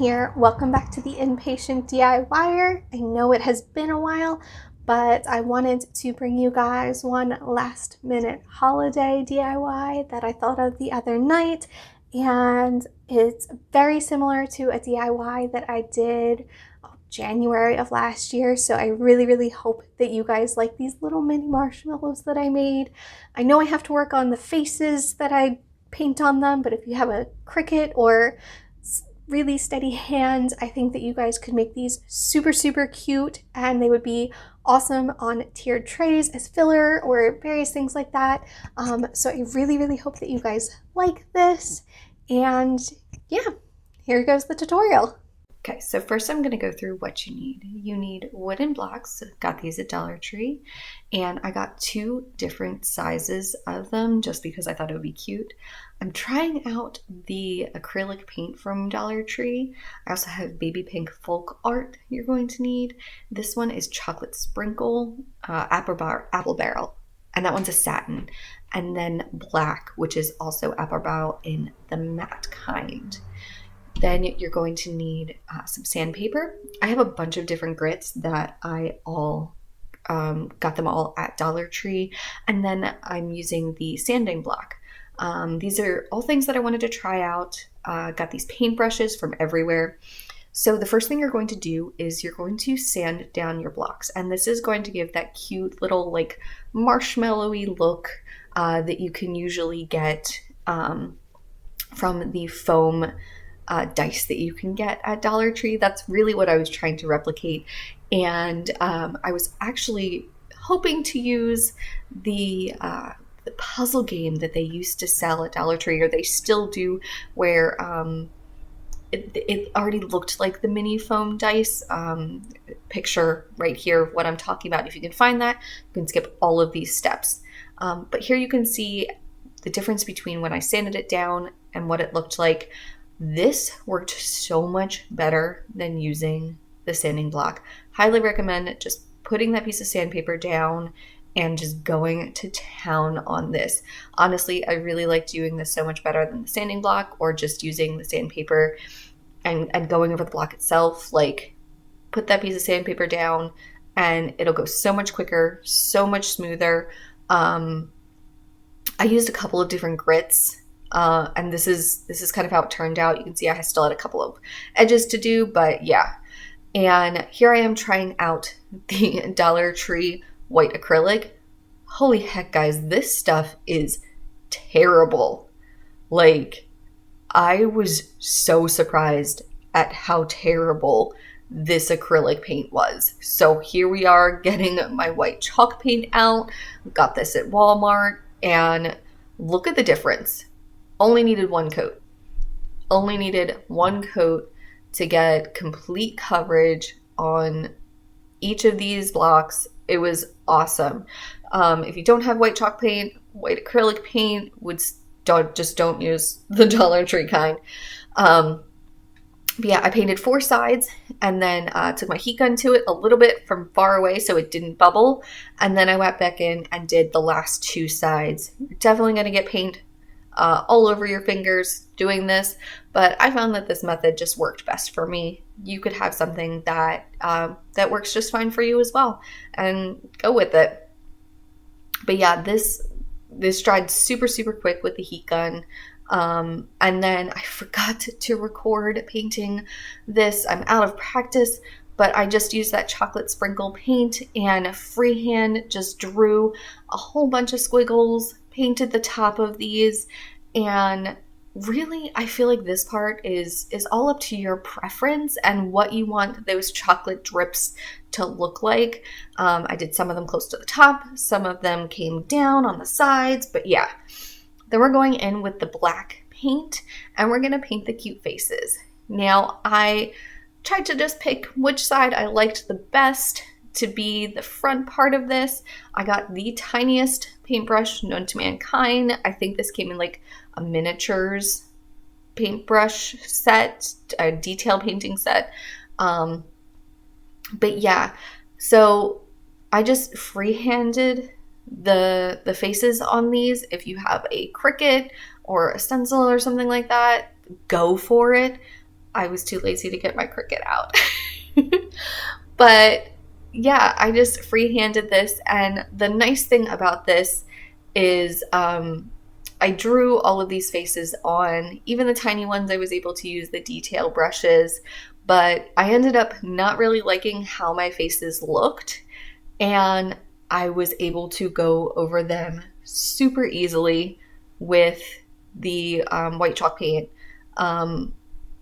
here. Welcome back to the Impatient DIYer. I know it has been a while, but I wanted to bring you guys one last minute holiday DIY that I thought of the other night. And it's very similar to a DIY that I did January of last year. So I really hope that you guys like these little mini marshmallows that I made. I know I have to work on the faces that I paint on them, but if you have a Cricut or really steady hands, I think that you guys could make these super cute, and they would be awesome on tiered trays as filler or various things like that. So I really hope that you guys like this, and yeah, here goes the tutorial. Okay, so first I'm going to go through what you need. You need wooden blocks. Got these at Dollar Tree, and I got 2 different sizes of them just because I thought it would be cute. I'm trying out the acrylic paint from Dollar Tree. I also have baby pink folk art you're going to need. This one is chocolate sprinkle, apple barrel, and that one's a satin. And then black, which is also apple barrel in the matte kind. Then you're going to need some sandpaper. I have a bunch of different grits that I all got them all at Dollar Tree. And then I'm using the sanding block. These are all things that I wanted to try out. Got these paintbrushes from everywhere. So the first thing you're going to do is you're going to sand down your blocks. And this is going to give that cute little like marshmallowy look that you can usually get from the foam dice that you can get at Dollar Tree. That's really what I was trying to replicate. And I was actually hoping to use the puzzle game that they used to sell at Dollar Tree, or they still do, where it already looked like the mini foam dice. Picture right here what I'm talking about. If you can find that, you can skip all of these steps. But here you can see the difference between when I sanded it down and what it looked like. This worked so much better than using the sanding block. Highly recommend just putting that piece of sandpaper down and just going to town on this. Honestly, I really like doing this so much better than the sanding block, or just using the sandpaper and going over the block itself. Like, put that piece of sandpaper down and it'll go so much quicker, so much smoother. I used a couple of different grits. And this is kind of how it turned out. You can see I still had a couple of edges to do, but yeah. And here I am trying out the Dollar Tree white acrylic. Holy heck, guys, this stuff is terrible. Like, I was so surprised at how terrible this acrylic paint was. So here we are getting my white chalk paint out. Got this at Walmart, and look at the difference. Only needed one coat. Only needed one coat to get complete coverage on each of these blocks. It was awesome. If you don't have white chalk paint, white acrylic paint, don't use the Dollar Tree kind. But yeah, I painted 4 sides, and then took my heat gun to it a little bit from far away so it didn't bubble. And then I went back in and did the last 2 sides. You're definitely going to get paint all over your fingers doing this, but I found that this method just worked best for me. You could have something that that works just fine for you as well, and go with it. But yeah, this dried super quick with the heat gun. And then I forgot to record painting this. I'm out of practice, but I just used that chocolate sprinkle paint and freehand just drew a whole bunch of squiggles, painted the top of these, and really I feel like this part is all up to your preference and what you want those chocolate drips to look like. I did some of them close to the top, some of them came down on the sides, but yeah. Then we're going in with the black paint, and we're going to paint the cute faces. Now, I tried to just pick which side I liked the best to be the front part of this. I got the tiniest paintbrush known to mankind. I think this came in like a miniatures paintbrush set, a detail painting set. But yeah, so I just freehanded the faces on these. If you have a Cricut or a stencil or something like that, go for it. I was too lazy to get my Cricut out. But yeah, I just freehanded this. And the nice thing about this is I drew all of these faces on. Even the tiny ones, I was able to use the detail brushes. But I ended up not really liking how my faces looked. And I was able to go over them super easily with the white chalk paint. Um,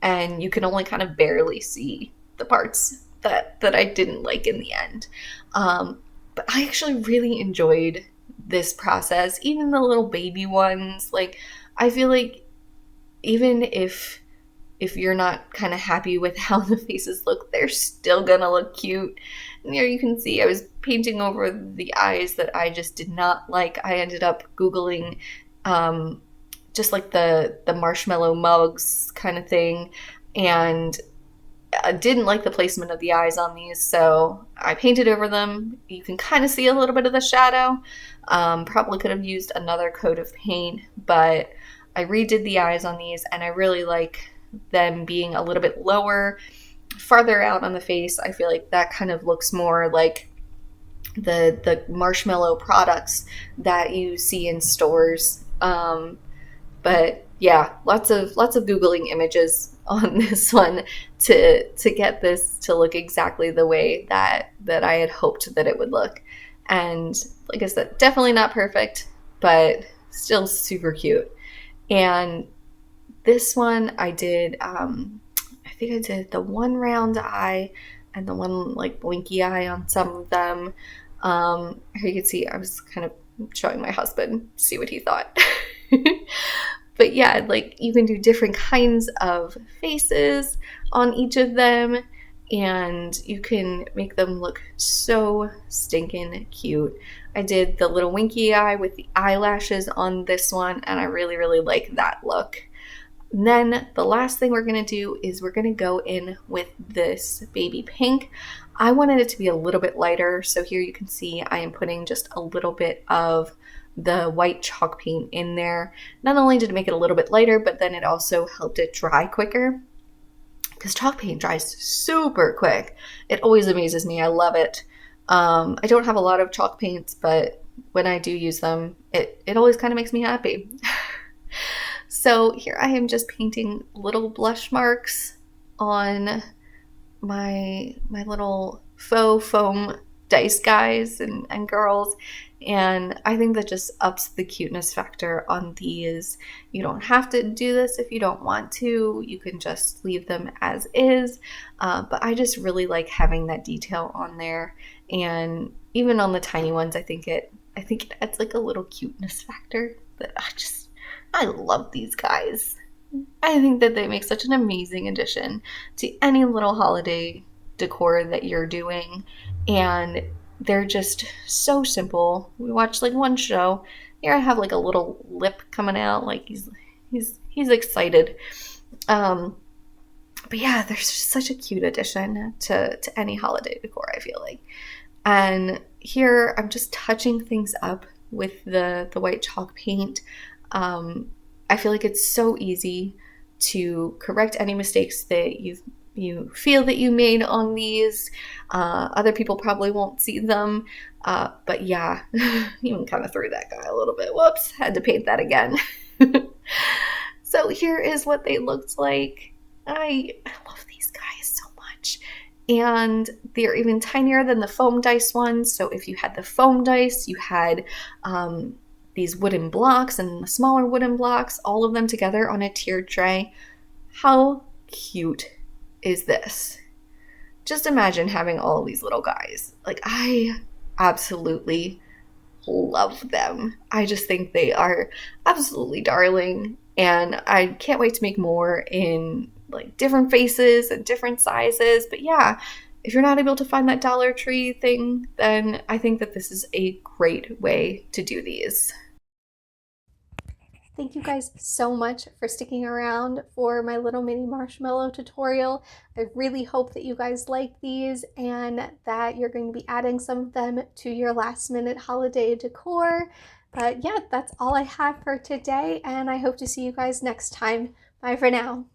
and you can only kind of barely see the parts that I didn't like in the end. But I actually really enjoyed this process, even the little baby ones. Like, I feel like even if you're not kind of happy with how the faces look, they're still gonna look cute. And here you can see I was painting over the eyes that I just did not like. I ended up Googling just like the marshmallow mugs kind of thing, and I didn't like the placement of the eyes on these, so I painted over them. You can kind of see a little bit of the shadow. Probably could have used another coat of paint, but I redid the eyes on these, and I really like them being a little bit lower, farther out on the face. I feel like that kind of looks more like the marshmallow products that you see in stores. But yeah, lots of Googling images on this one to get this to look exactly the way that I had hoped that it would look. And like I said, definitely not perfect, but still super cute. And this one I did, I think I did the one round eye and the one like blinky eye on some of them. Here you can see I was kind of showing my husband, see what he thought. But yeah, like you can do different kinds of faces on each of them, and you can make them look so stinking cute. I did the little winky eye with the eyelashes on this one, and I really, really like that look. And then the last thing we're going to do is we're going to go in with this baby pink. I wanted it to be a little bit lighter, so here you can see I am putting just a little bit of the white chalk paint in there. Not only did it make it a little bit lighter, but then it also helped it dry quicker, because chalk paint dries super quick. It always amazes me. I love it. I don't have a lot of chalk paints, but when I do use them, it always kind of makes me happy. So here I am just painting little blush marks on my little faux foam dice guys and girls, and I think that just ups the cuteness factor on these. You don't have to do this if you don't want to. You can just leave them as is, but I just really like having that detail on there. And even on the tiny ones, I think it adds like a little cuteness factor that I love these guys. I think that they make such an amazing addition to any little holiday decor that you're doing, and they're just so simple. We watched like one show. Here I have like a little lip coming out, like he's excited. But yeah, they're just such a cute addition to any holiday decor, I feel like. And here I'm just touching things up with the white chalk paint. I feel like it's so easy to correct any mistakes that you feel that you made on these. Other people probably won't see them, but yeah, even kind of threw that guy a little bit. Whoops, had to paint that again. So here is what they looked like. I love these guys so much. And they're even tinier than the foam dice ones. So if you had the foam dice, you had these wooden blocks and the smaller wooden blocks, all of them together on a tiered tray. How cute is this? Just imagine having all of these little guys. Like, I absolutely love them. I just think they are absolutely darling, and I can't wait to make more in like different faces and different sizes. But yeah, if you're not able to find that Dollar Tree thing, then I think that this is a great way to do these. Thank you guys so much for sticking around for my little mini marshmallow tutorial. I really hope that you guys like these and that you're going to be adding some of them to your last minute holiday decor. But yeah, that's all I have for today, and I hope to see you guys next time. Bye for now.